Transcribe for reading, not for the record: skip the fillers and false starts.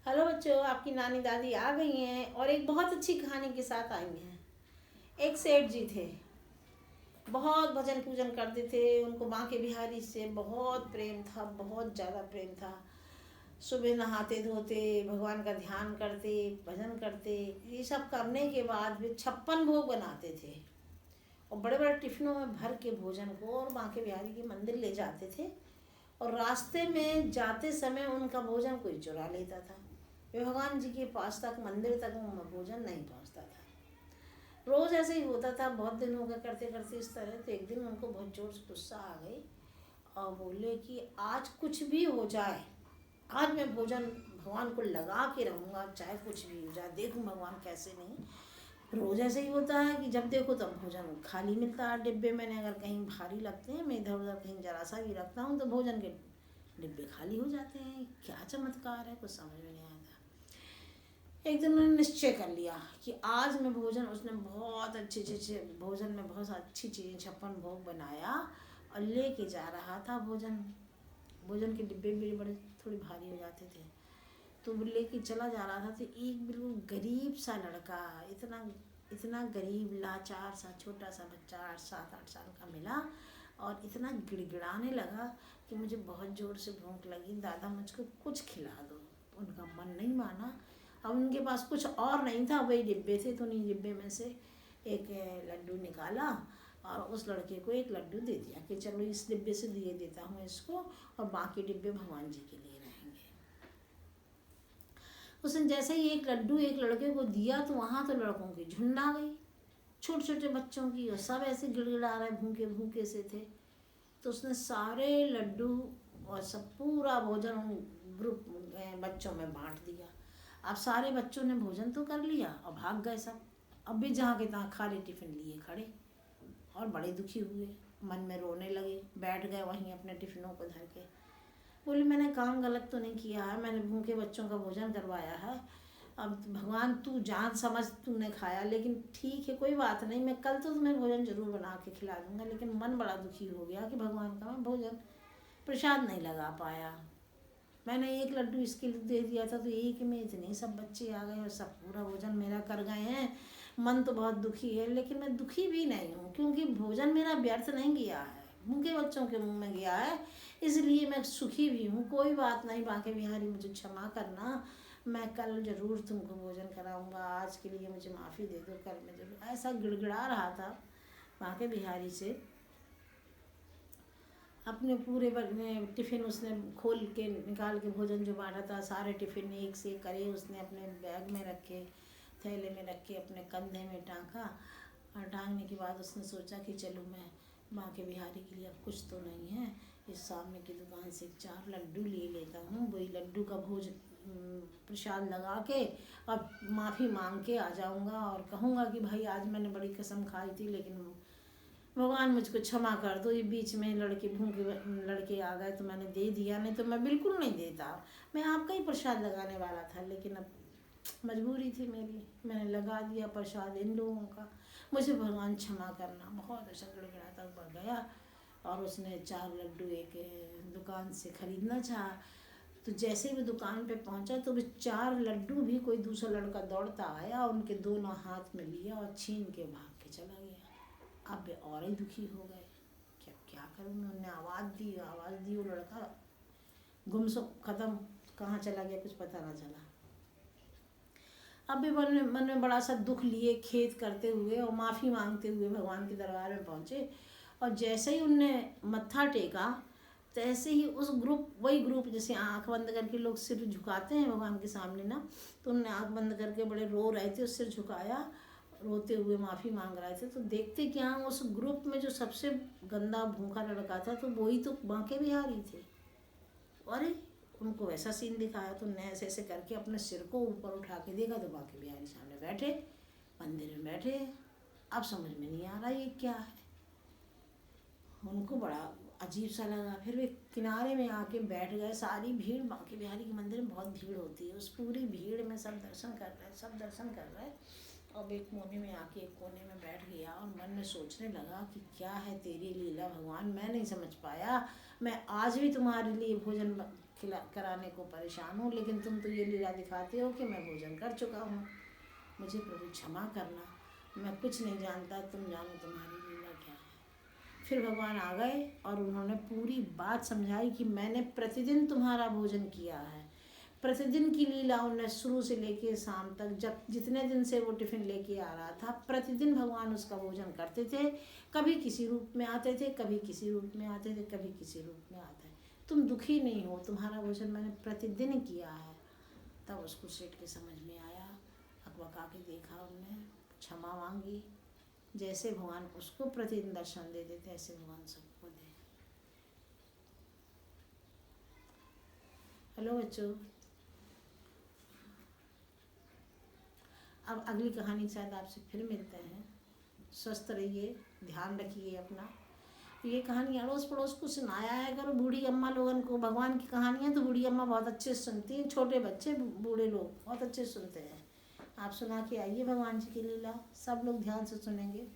Hello बच्चों, आपकी नानी दादी आ गई हैं और एक बहुत अच्छी कहानी के साथ आई हैं। एक सेठ जी थे, बहुत भजन पूजन करते थे। उनको बांके बिहारी से बहुत प्रेम था, बहुत ज़्यादा प्रेम था। सुबह नहाते धोते भगवान का ध्यान करते, भजन करते। ये सब करने के बाद वे 56 भोग बनाते थे और बड़े बड़े टिफिनों में भर के भोजन को और बांके बिहारी के मंदिर ले जाते थे। और रास्ते में जाते समय उनका भोजन कोई चुरा लेता था। वे भगवान जी के पास तक, मंदिर तक वो भोजन नहीं पहुंचता था। रोज़ ऐसे ही होता था। बहुत दिन हो गए करते करते इस तरह। तो एक दिन उनको बहुत जोर से गुस्सा आ गई और बोले कि आज कुछ भी हो जाए, आज मैं भोजन भगवान को लगा के रहूँगा, चाहे कुछ भी हो जाए। देखूँ भगवान कैसे नहीं। रोज़ ऐसे ही होता है कि जब देखो तब भोजन खाली मिलता है। डिब्बे मैंने अगर कहीं भारी लगते हैं, मैं इधर उधर कहीं जरा सा भी रखता हूँ तो भोजन के डिब्बे खाली हो जाते हैं। क्या चमत्कार है, कुछ समझ में नहीं आता। एक दिन उन्होंने निश्चय कर लिया कि आज मैं भोजन, उसने बहुत अच्छे अच्छे भोजन में बहुत अच्छी चीज़ें 56 भोग बनाया और लेके जा रहा था। भोजन भोजन के डिब्बे भी बड़े थोड़ी भारी हो जाते थे। तो वो लेके चला जा रहा था तो एक बिल्कुल गरीब सा लड़का, इतना इतना गरीब लाचार सा छोटा सा बच्चा 8 7 8 साल का मिला और इतना गिड़गिड़ाने लगा कि मुझे बहुत ज़ोर से भूख लगी, दादा मुझको कुछ खिला दो। उनका मन नहीं माना। अब उनके पास कुछ और नहीं था, वही डिब्बे थे। तो उन्हीं डिब्बे में से एक लड्डू निकाला और उस लड़के को एक लड्डू दे दिया कि चलो इस डिब्बे से दिए देता हूँ इसको और बाकी डिब्बे भगवान जी के लिए रहेंगे। उसने जैसे ही एक लड्डू एक लड़के को दिया तो वहाँ तो लड़कों की झुंड आ गई, छोटे छोटे बच्चों की, और सब ऐसे गिड़गिड़ा रहे, भूखे भूखे से थे। तो उसने सारे लड्डू और सब पूरा भोजन उन ग्रुप बच्चों में बांट दिया। अब सारे बच्चों ने भोजन तो कर लिया और भाग गए सब। अब भी जहाँ के तहाँ खाली टिफिन लिए खड़े और बड़े दुखी हुए, मन में रोने लगे, बैठ गए वहीं अपने टिफिनों को धर के। बोले मैंने काम गलत तो नहीं किया है, मैंने भूखे बच्चों का भोजन करवाया है। अब भगवान तू जान समझ तूने खाया, लेकिन ठीक है कोई बात नहीं, मैं कल तो तुम्हें भोजन जरूर बना के खिला दूंगा। लेकिन मन बड़ा दुखी हो गया कि भगवान का मैं भोजन प्रसाद नहीं लगा पाया। मैंने एक लड्डू इसके लिए दे दिया था तो एक में इतने सब बच्चे आ गए और सब पूरा भोजन मेरा कर गए हैं। मन तो बहुत दुखी है, लेकिन मैं दुखी भी नहीं हूँ क्योंकि भोजन मेरा व्यर्थ नहीं गया है, भूखे बच्चों के मुंह में गया है, इसलिए मैं सुखी भी हूँ। कोई बात नहीं बांके बिहारी, मुझे क्षमा करना, मैं कल जरूर तुमको भोजन कराऊंगा, आज के लिए मुझे माफ़ी दे दो, कल मैं जरूर। ऐसा गिड़गिड़ा रहा था बांके बिहारी से। अपने पूरे टिफ़िन उसने खोल के निकाल के भोजन जो बांटा था सारे टिफ़िन एक से एक करे उसने अपने बैग में रखे, थैले में रख के अपने कंधे में टाँका। और टाँगने के बाद उसने सोचा कि चलो मैं बांके बिहारी के लिए अब कुछ तो नहीं है, इस सामने की दुकान से 4 लड्डू ले लेता हूँ, वही लड्डू का भोज प्रसाद लगा के अब माफ़ी मांग के आ जाऊँगा और कहूँगा कि भाई आज मैंने बड़ी कसम खाई थी, लेकिन भगवान मुझको क्षमा कर दो। ये बीच में लड़के भूखे लड़के आ गए तो मैंने दे दिया, नहीं तो मैं बिल्कुल नहीं देता। मैं आपका ही प्रसाद लगाने वाला था, लेकिन अब मजबूरी थी मेरी, मैंने लगा दिया प्रसाद इन लोगों का, मुझे भगवान क्षमा करना। बहुत ऐसा गिड़गिड़ाता बढ़ गया और उसने 4 लड्डू एक दुकान से खरीदना चाहा। तो जैसे ही वो दुकान पे पहुंचा तो वो 4 लड्डू भी कोई दूसरा लड़का दौड़ता आया और उनके दोनों हाथ में लिया और छीन के भाग के चला गया। अब वे और ही दुखी हो गए, क्या क्या करूँ मैं। उन्होंने आवाज़ दी, वो लड़का गुमसुम ख़त्म, कहाँ चला गया कुछ पता ना चला। अब भी मन में बड़ा सा दुख लिए खेद करते हुए और माफ़ी मांगते हुए भगवान के दरबार में पहुँचे। और जैसे ही उनने मत्था टेका तैसे ही उस वही ग्रुप जैसे आंख बंद करके लोग सिर झुकाते हैं भगवान के सामने ना, तो उनने आंख बंद करके बड़े रो रहे थे, सिर झुकाया, रोते हुए माफ़ी मांग रहे थे। तो देखते क्या उस ग्रुप में जो सबसे गंदा भूखा लड़का था तो वही तो बांके बिहारी थे। अरे उनको वैसा सीन दिखाया तो उन्हें ऐसे ऐसे करके अपने सिर को ऊपर उठा के देखा तो बांके बिहारी सामने बैठे, मंदिर में बैठे। अब समझ में नहीं आ रहा ये क्या है, उनको बड़ा अजीब सा लगा। फिर वे किनारे में आके बैठ गए। सारी भीड़, बांके बिहारी के मंदिर में बहुत भीड़ होती है, उस पूरी भीड़ में सब दर्शन कर रहे, सब दर्शन कर रहे। अब एक कोने में आके एक कोने में बैठ गया और मन में सोचने लगा कि क्या है तेरी लीला भगवान, मैं नहीं समझ पाया। मैं आज भी तुम्हारे लिए भोजन खिला कराने को परेशान हूँ, लेकिन तुम तो ये लीला दिखाते हो कि मैं भोजन कर चुका हूँ। मुझे प्रभु क्षमा करना, मैं कुछ नहीं जानता, तुम जानो तुम्हारी लीला क्या है। फिर भगवान आ गए और उन्होंने पूरी बात समझाई कि मैंने प्रतिदिन तुम्हारा भोजन किया है। प्रतिदिन की लीला उन्हें शुरू से लेके शाम तक, जब जितने दिन से वो टिफ़िन लेके आ रहा था, प्रतिदिन भगवान उसका भोजन करते थे। कभी किसी रूप में आते थे, कभी किसी रूप में आते थे, कभी किसी रूप में आते। तुम दुखी नहीं हो, तुम्हारा भोजन मैंने प्रतिदिन किया है। तब उसको सेठ के समझ में आया, अकबका के देखा, उनने क्षमा मांगी। जैसे भगवान उसको प्रतिदिन दर्शन दे देते, ऐसे भगवान सबको दे। हेलो बच्चों, अब अगली कहानी शायद आपसे फिर मिलते हैं। स्वस्थ रहिए, ध्यान रखिए अपना। ये कहानी अड़ोस पड़ोस को सुनाया है करो, बूढ़ी अम्मा लोगन को। भगवान की कहानियाँ तो बूढ़ी अम्मा बहुत अच्छे से सुनती हैं, छोटे बच्चे बूढ़े लोग बहुत अच्छे से सुनते हैं। आप सुना के आइए भगवान जी की लीला, सब लोग ध्यान से सुनेंगे।